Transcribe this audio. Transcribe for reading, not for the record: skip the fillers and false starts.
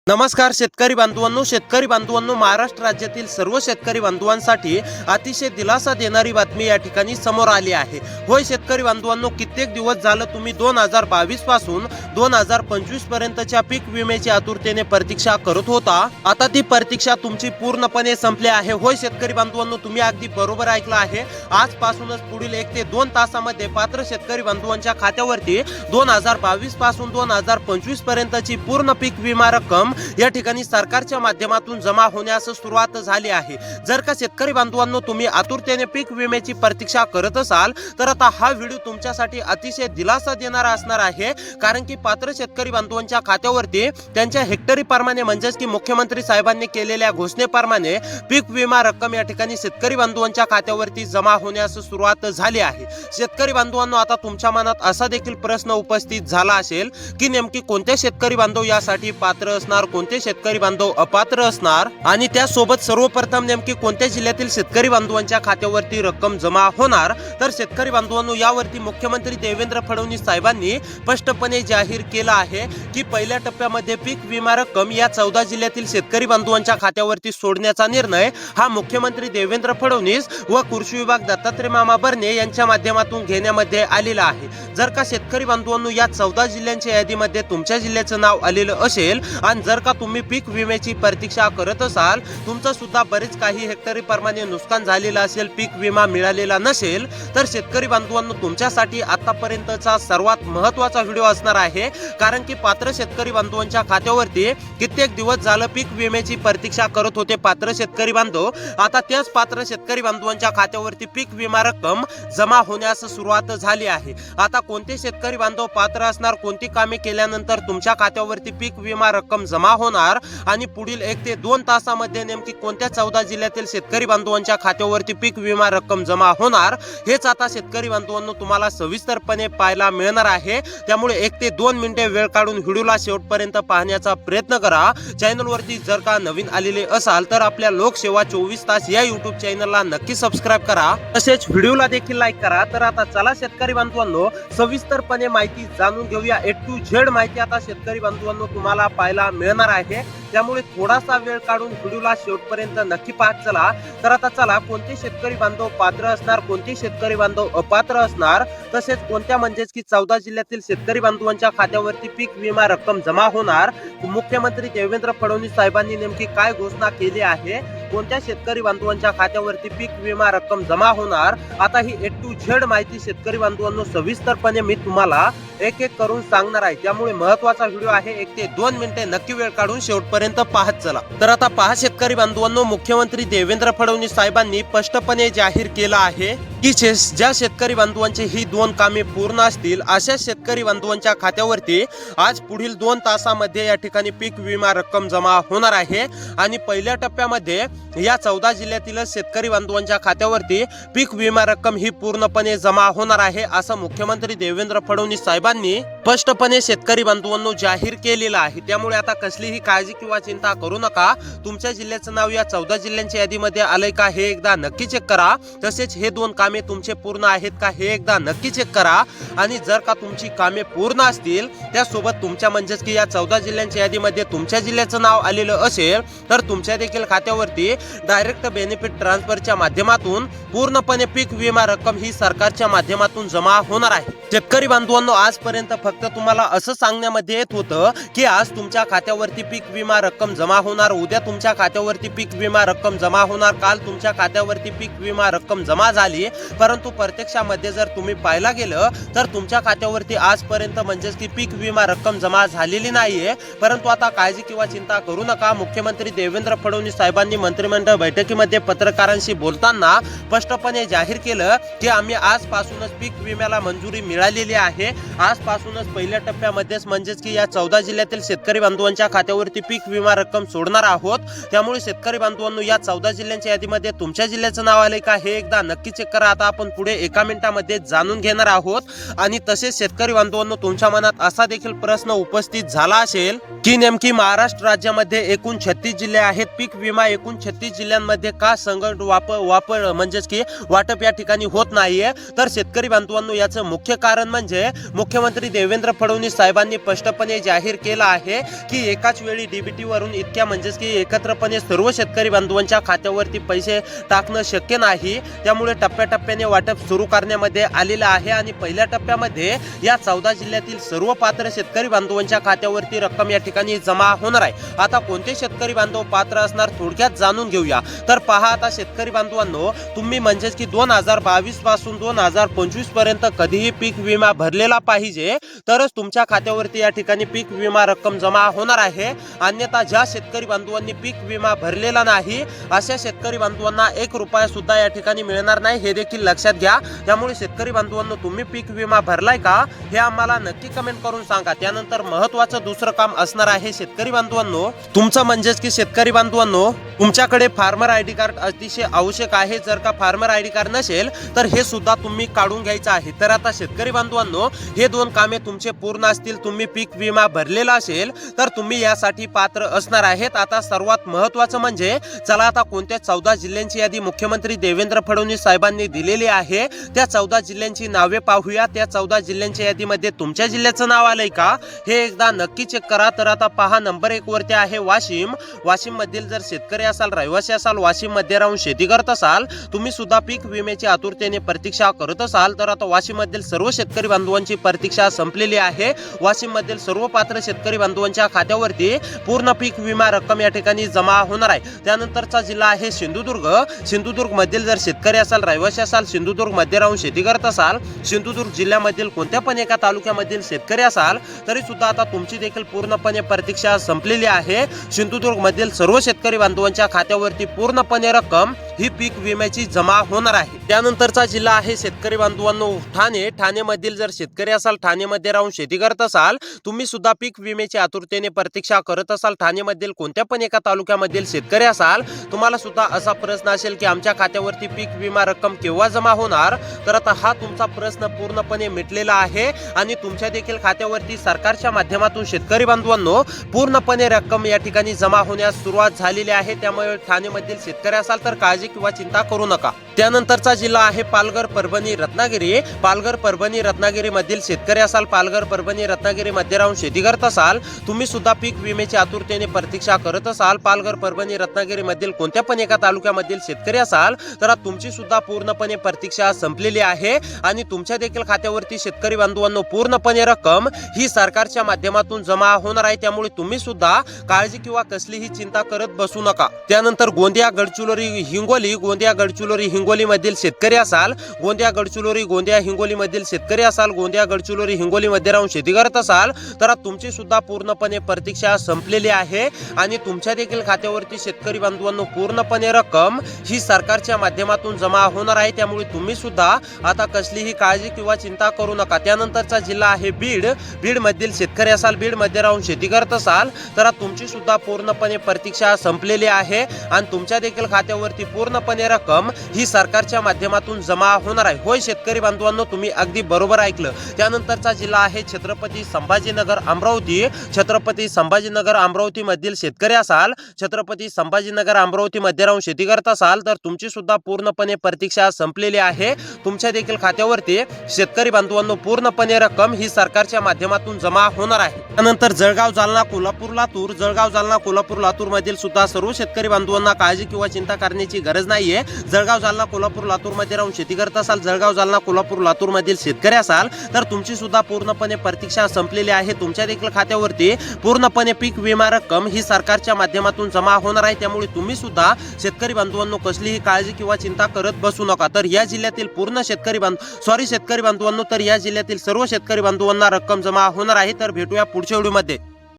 नमस्कार शेतकरी बांधवांनो, महाराष्ट्र राज्यातील सर्व शेतकरी बांधवांसाठी अतिशय दिलासा देणारी बातमी या ठिकाणी समोर आली आहे। होय शेतकरी बांधवांनो, कित्येक दिवस झालं तुम्ही 2022 पासून 2025 पर्यंतच्या पीक विम्याची आतुरतेने प्रतीक्षा करत होता। आता ती प्रतीक्षा तुमची पूर्णपणे संपली आहे। होय शेतकरी बांधवांनो, तुम्ही अगदी बरोबर ऐकलं आहे। आजपासूनच पुढील 1 ते 2 तासामध्ये पात्र शेतकरी बांधवांच्या खात्यावरती 2022 पासून 2025 पर्यंतची पूर्ण पीक विमा रक्कम या ठिकाणी सरकारच्या माध्यमातून जमा होण्यास सुरुवात झाली आहे। जर का शेतकरी बांधवांनो तुम्ही आतुरतेने पीक विम्याची प्रतीक्षा करत असाल तर आता हा व्हिडिओ तुमच्यासाठी अतिशय दिलासा देणारा असणार आहे, कारण की पात्र शेतकरी बांधवांच्या खात्यावरती त्यांच्या हेक्टरी प्रमाणे म्हणजेच की मुख्यमंत्री साहेबांनी केलेल्या घोषणेप्रमाणे पीक विमा रक्कम या ठिकाणी शेतकरी बांधवांच्या खात्यावरती जमा होण्यास सुरुवात झाली आहे। शेतकरी बांधवांनो, आता तुमच्या मनात असा देखील प्रश्न उपस्थित झाला असेल की नेमकी कोणते शेतकरी बांधव यासाठी पात्र असणार, कोणते शेतकरी बांधव अपात्र असणार आणि त्यासोबत सर्वप्रथम नेमकी कोणत्या जिल्ह्यातील शेतकरी बांधवांच्या खात्यावरती रक्कम जमा होणार। तर शेतकरी बांधवांनो, यावरती मुख्यमंत्री देवेंद्र फडणवीस साहेबांनी स्पष्टपणे जाहीर केलं आहे की पहिल्या टप्प्यामध्ये पीक विमा रक्कम या 14 जिल्ह्यातील शेतकरी बांधवांच्या खात्यावरती सोडण्याचा निर्णय हा मुख्यमंत्री देवेंद्र फडणवीस व कृषी विभाग दत्तात्रय मामा भरणे यांच्या माध्यमातून घेण्यामध्ये आलेला आहे। जर का शेतकरी बांधवांनो या 14 जिल्ह्यांच्या यादीमध्ये तुमच्या जिल्ह्याचं नाव आलेलं असेल आणि जर का तुम्ही पीक विम्याची प्रतीक्षा करत असाल, तुमचं सुद्धा बरेच काही हेक्टरी प्रमाणे नुकसान झालेलं असेल, पीक विमा मिळालेला नसेल, तर शेतकरी बांधवांनो तुमच्यासाठी आतापर्यंतचा सर्वात महत्त्वाचा व्हिडिओ असणार आहे, कारण की पात्र शेतकरी बांधवांच्या खात्यावरती कित्येक दिवस झालं पीक विम्याची प्रतीक्षा करत होते पात्र शेतकरी बांधव। आता त्याच पात्र शेतकरी बांधवांच्या खात्यावरती पीक विमा रक्कम जमा होण्यास सुरुवात झाली आहे। आता कोणते शेतकरी बांधव पात्र असणार, कोणती कामे केल्यानंतर तुमच्या खात्यावरती पीक विमा रक्कम जमा होणार आणि पुढील 1 ते 2 तासामध्ये नेमकी कोणत्या 14 जिल्ह्यातील शेतकरी बांधवांच्या खात्यावरती पीक विमा रक्कम जमा होणार, हेच आता शेतकरी बांधवांनो तुम्हाला सविस्तरपणे पाहायला मिळणार आहे। त्यामुळे 1 ते 2 मिनिटे वेळ काढून व्हिडिओला शेवटपर्यंत पाहण्याचा प्रयत्न करा। चॅनलवरती जर का नवीन आलेले असाल तर आपल्या लोकसेवा 24 तास या युट्यूब चॅनलला नक्की सबस्क्राइब करा, तसेच व्हिडिओला देखील लाईक करा। तर आता चला शेतकरी बांधवांनो सविस्तरपणे माहिती जाणून घेऊया। A to Z माहिती आता शेतकरी बांधवांनो तुम्हाला पाहायला मिळणार आहे, त्यामुळे थोडासा वेळ काढून व्हिडिओला शेवटपर्यंत नक्की पाहत चला। तर आता चला, कोणते शेतकरी बांधव पात्र असणार, कोणते शेतकरी बांधव अपात्र असणार, तसेच कोणत्या म्हणजेच की 14 जिल्ह्यातील शेतकरी बांधवांच्या खात्यावरती पीक विमा रक्कम जमा होणार, मुख्यमंत्री देवेंद्र फडणवीस साहेबांनी नेमकी काय घोषणा केली आहे, कोणत्या शेतकरी बांधवांच्या खात्यावरती पीक विमा रक्कम जमा होणार, आता ही A to Z माहिती शेतकरी बांधवांनो सविस्तरपणे मी तुम्हाला एक एक करून सांगणार आहे। त्यामुळे महत्त्वाचा व्हिडिओ आहे, 1 ते 2 मिनिटे नक्की वेळ काढून शेवटपर्यंत पाहत चला। तर आता पहा शेतकरी बांधवांनो, मुख्यमंत्री देवेंद्र फडणवीस साहेबांनी स्पष्टपणे जाहीर केलं आहे की ज्या शेतकरी बांधवांची ही 2 कामे पूर्ण असतील अशा शेतकरी बांधवांच्या खात्यावरती आज पुढील 2 तासामध्ये या ठिकाणी पीक विमा रक्कम जमा होणार आहे आणि पहिल्या टप्प्यामध्ये या 14 जिल्ह्यातील शेतकरी बांधवांच्या खात्यावरती पीक विमा रक्कम ही पूर्णपणे जमा होणार आहे, असं मुख्यमंत्री देवेंद्र फडणवीस साहेबांनी स्पष्टपणे शेतकरी बांधवांनो जाहीर केलेलं आहे। त्यामुळे आता कसलीही काळजी किंवा चिंता करू नका। तुमच्या जिल्ह्याचं नाव या 14 जिल्ह्यांच्या यादीमध्ये आलंय का हे एकदा नक्की चेक करा, तसेच हे 2 कामे तुमचे पूर्ण आहेत का हे एकदा नक्की चेक करा। आणि जर का तुमची कामे पूर्ण असतील, त्यासोबत तुमच्या म्हणजेच की या 14 जिल्ह्यांच्या यादीमध्ये तुमच्या जिल्ह्याचं नाव आलेलं असेल, तर तुमच्या देखील खात्यावरती डायरेक्ट बेनिफिट ट्रान्सफरच्या माध्यमातून पूर्णपणे पीक विमा रक्कम ही सरकारच्या माध्यमातून जमा होणार आहे। शेतकरी बांधवांनो, आजपर्यंत फक्त तुम्हाला असं सांगण्यामध्ये येत होतं की आज तुमच्या खात्यावरती पीक विमा रक्कम जमा होणार, उद्या तुमच्या खात्यावरती पीक विमा रक्कम जमा होणार, काल तुमच्या खात्यावरती पीक विमा रक्कम जमा झाली, परंतु प्रत्यक्षामध्ये जर तुम्ही पाहायला गेलं तर तुमच्या खात्यावरती आजपर्यंत म्हणजेच की पीक विमा रक्कम जमा झालेली नाहीये। परंतु आता काळजी किंवा चिंता करू नका। मुख्यमंत्री देवेंद्र फडणवीस साहेबांनी मंत्रिमंडळ बैठकीमध्ये पत्रकारांशी बोलताना स्पष्टपणे जाहीर केलं की आम्ही आजपासूनच पीक विम्याला मंजुरी मिळालेली आहे। आजपासूनच पहिल्या टप्प्यामध्येच म्हणजेच की या 14 जिल्ह्यातील शेतकरी बांधवांच्या खात्यावरती पीक विमा रक्कम सोडणार आहोत। त्यामुळे शेतकरी बांधवांनो या 14 जिल्ह्यांच्या यादीमध्ये तुमच्या जिल्ह्याचं नाव आलंय का हे एकदा नक्की चेक करा। आता आपण पुढे एका मिनिटामध्ये जाणून घेणार आहोत। आणि तसेच शेतकरी बांधवांनो, तुमच्या मनात असा देखील प्रश्न उपस्थित झाला असेल की नेमकी महाराष्ट्र राज्यामध्ये एकूण 36 जिल्हे आहेत, पीक विमा एकूण 36 जिल्ह्यांमध्ये का संगत वापर म्हणजेच की वाटप या ठिकाणी होत नाहीये। तर शेतकरी बांधवांनो, याचं मुख्य कारण म्हणजे मुख्यमंत्री देवेंद्र फडणवीस साहेबांनी स्पष्टपणे जाहीर केलं आहे की एकाच वेळी डीबीटी वरून इतक्या म्हणजेच की एकत्रपणे सर्व शेतकरी बांधवांच्या खात्यावरती पैसे टाकणं शक्य नाही। त्यामुळे टप्प्याटप्प्याने वाटप सुरू करण्यामध्ये आलेलं आहे आणि पहिल्या टप्प्यामध्ये या 14 जिल्ह्यातील सर्व पात्र शेतकरी बांधवांच्या खात्यावरती रक्कम या ठिकाणी जमा होणार आहे। आता कोणते शेतकरी बांधव पात्र असणार थोडक्यात जाणून घेऊया। तर पहा, आता शेतकरी बांधवांनो, तुम्ही म्हणजेच की 2022 पासून 2025 पर्यंत कधीही पीक विमा भरलेला पाहिजे, तरच तुमच्या खात्यावरती या ठिकाणी पीक विमा रक्कम जमा होणार आहे। अन्यथा ज्या शेतकरी बांधवांनी पीक विमा भरलेला नाही अशा शेतकरी बांधवांना 1 रुपया सुद्धा या ठिकाणी मिळणार नाही, हे देखील लक्षात घ्या। त्यामुळे शेतकरी बांधवांनो, तुम्ही पीक विमा भरलाय का हे आम्हाला नक्की कमेंट करून सांगा। त्यानंतर महत्त्वाचं दुसरं काम असणार आहे शेतकरी बांधवांनो, तुमचं म्हणजेच की शेतकरी बांधवांनो, तुमच्याकडे फार्मर आयडी कार्ड अतिशय आवश्यक आहे। जर का फार्मर आयडी कार्ड नसेल तर हे सुद्धा तुम्ही काढून घ्यायचं आहे। तर आता शेतकरी बांधवांनो, हे 2 कामे तुमचे पूर्ण असतील, तुम्ही पीक विमा भरलेला असेल तर तुम्ही यासाठी पात्र असणार आहेत। आता सर्वात महत्त्वाचं म्हणजे चला आता कोणत्या 14 जिल्ह्यांची यादी मुख्यमंत्री देवेंद्र फडणवीस साहेबांनी दिलेली आहे त्या 14 जिल्ह्यांची नावे पाहूया। त्या 14 जिल्ह्यांच्या यादीमध्ये तुमच्या जिल्ह्याचं नाव आलंय का हे एकदा नक्की चेक करा। तर आता पहा, नंबर 1 वरती आहे वाशिम। वाशिम मधील जर शेतकरी असाल, रहिवासी असाल, वाशिम मध्ये राहून शेती करत असाल, तुम्ही सुद्धा पीक विम्याची आतुरतेने प्रतीक्षा करत असाल, तर आता वाशिम मधील सर्व शेतकरी बांधवांची प्रतीक्षा संपलेली आहे। वाशिम मधील सर्व पात्र शेतकरी बांधवांच्या खात्यावरती पूर्ण पीक विमा रक्कम या ठिकाणी जमा होणार आहे। त्यानंतरचा जिल्हा आहे सिंधुदुर्ग। सिंधुदुर्ग मधील जर शेतकरी असाल, रहिवासी असाल, सिंधुदुर्ग मध्ये राहून शेती करत असाल, सिंधुदुर्ग जिल्ह्यामधील कोणत्या पण एका तालुक्यामधील शेतकरी असाल, तरी सुद्धा आता तुमची देखील पूर्णपणे प्रतीक्षा संपलेली आहे। सिंधुदुर्ग मधील सर्व शेतकरी बांधवांच्या खात्यावरती पूर्णपणे रक्कम ही पीक विम्याची जमा होणार आहे। त्यानंतरचा जिल्हा आहे शेतकरी बांधवांनो ठाणे। ठाणे मधील जर शेतकरी असाल, ठाणे मध्ये राहून शेती करत असाल, तुम्ही सुद्धा पीक विम्याची आतुरतेने प्रतीक्षा करत असाल, ठाणे मधील कोणत्या पण एका तालुक्यामधील शेतकरी असाल, तुम्हाला सुद्धा असा प्रश्न असेल की आमच्या खात्यावरती पीक विमा रक्कम केव्हा जमा होणार, तर आता हा तुमचा प्रश्न पूर्णपणे मिटलेला आहे आणि तुमच्या देखील खात्यावरती सरकारच्या माध्यमातून शेतकरी बांधवांनो पूर्णपणे रक्कम या ठिकाणी जमा होण्यास सुरुवात झालेली आहे। त्यामुळे ठाणे मधील शेतकरी असाल तर काळजी किंवा चिंता करू नका। त्यानंतरचा जिल्हा आहे पालघर, परभणी, रत्नागिरी। पालघर, परभणी, रत्नागिरी मधील शेतकरी असाल, पालघर, परभणी, रत्नागिरी मध्ये राहून शेती करत असाल, तुम्ही सुद्धा पीक विम्याची आतुरतेने प्रतीक्षा करत असाल, पालघर, परभणी, रत्नागिरी मधील कोणत्या पण एका तालुक्यामधील शेतकरी असाल, तर तुमची सुद्धा पूर्णपणे प्रतीक्षा संपलेली आहे आणि तुमच्या देखील खात्यावरती शेतकरी बांधवांनो पूर्णपणे रक्कम ही सरकारच्या माध्यमातून जमा होणार आहे। त्यामुळे तुम्ही सुद्धा काळजी किंवा कसलीही चिंता करत बसू नका। त्यानंतर गोंदिया, गडचिरोली, हिंगोली। गोंदिया, गडचिरोली, हिंगोली मधील शेतकरी असाल, गोंदिया, गडचिरोली, गोंदिया, हिंगोली मधील शेतकरी असाल, गोंदिया, गडचिरोली, हिंगोली मध्ये राहून शेती करत असाल, तर तुमची सुद्धा पूर्णपणे प्रतीक्षा संपलेली आहे आणि तुमच्या देखील खात्यावरती शेतकरी बांधवांनो पूर्णपणे रक्कम ही सरकारच्या माध्यमातून जमा होणार आहे। त्यामुळे तुम्ही सुद्धा आता कसलीही काळजी किंवा चिंता करू नका। त्यानंतरचा जिल्हा आहे बीड। बीड मधील शेतकरी असाल, बीड मध्ये राहून शेती करत असाल, तर तुमची सुद्धा पूर्णपणे प्रतीक्षा संपलेली आहे आणि तुमच्या देखील खात्यावरती पूर्णपणे रक्कम ही सरकारच्या माध्यमातून जमा होणार आहे। होय शेतकरी बांधवांनो, तुम्ही अगदी बरोबर ऐकलं। त्यानंतरचा जिल्हा आहे छत्रपती संभाजीनगर, अमरावती। छत्रपती संभाजीनगर, अमरावती मधील शेतकरी असाल, छत्रपती संभाजीनगर, अमरावती मध्ये राहून शेती करत असाल, तर तुमची सुद्धा पूर्णपणे प्रतीक्षा संपलेली आहे। तुमच्या देखील खात्यावरती शेतकरी बांधवांनो पूर्णपणे रक्कम ही सरकारच्या माध्यमातून जमा होणार आहे। त्यानंतर जळगाव, जालना, कोल्हापूर, लातूर। जळगाव, जालना, कोल्हापूर, लातूर मधील सुद्धा सर्व शेतकरी बांधवांना काळजी किंवा चिंता करण्याची गरज नाहीये। जळगाव, जालना, कोल्हापूर, लातूर मध्ये राहून शेती करत असाल, जळगाव, जालना, कोल्हापूर, लातूर मधील शेतकरी असाल, तर तुमची सुद्धा पूर्णपणे प्रतीक्षा संपलेली आहे। तुमच्या देखील खात्यावरती पूर्णपणे पीक विमा रक्कम ही सरकारच्या माध्यमातून जमा होणार आहे। त्यामुळे तुम्ही सुद्धा शेतकरी बांधवांनो कसलीही काळजी किंवा चिंता करत बसू नका। तर या जिल्ह्यातील पूर्ण शेतकरी बांधवांनो, तर या जिल्ह्यातील सर्व शेतकरी बांधवांना रक्कम जमा होणार आहे। तर भेटूया पुढच्या व्हिडिओमध्ये।